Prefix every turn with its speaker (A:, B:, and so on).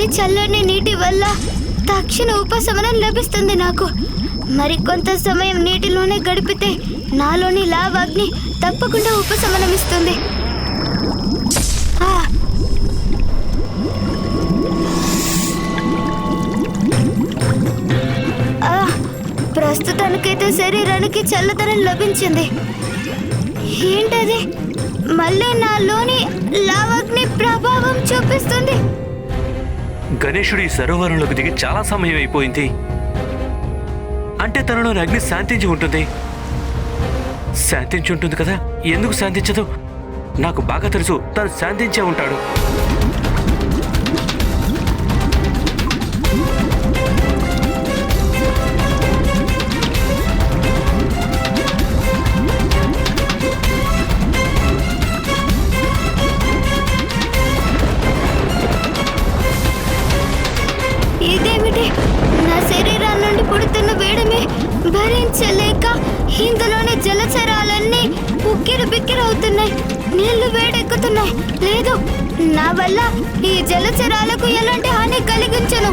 A: ఇందులోని చల్లని నీటి వల్ల తక్షణ ఉపశమనం లభిస్తుంది నాకు. మరి కొంత సమయం నీటిలోనే గడిపితే నాలోని లావా అగ్ని తప్పకుండా ఉపశమనం ఇస్తుంది. ప్రస్తుతానికైతే శరీరానికి చల్లదనం లభించింది. ఏంటది? మళ్ళీ నాలోని లావాగ్ని ప్రభావం చూపిస్తుంది.
B: గణేశుడు ఈ సరోవరంలోకి దిగి చాలా సమయం అయిపోయింది. అంటే తనలోని అగ్ని శాంతించి ఉంటుంది. శాంతించి ఉంటుంది కదా, ఎందుకు శాంతించదు? నాకు బాగా తెలుసు, తను శాంతించే ఉంటాడు.
A: ఇదేమిటి? నా శరీరం నుండి పుడుతున్న వేడిని భరించలేక ఇందులోని జలచరాలన్నీ ఉక్కిరి బిక్కిరవుతున్నాయి. నీళ్లు వేడెక్కుతున్నాయి. లేదు, నా వల్ల ఈ జలచరాలకు ఎలాంటి హాని కలిగించను.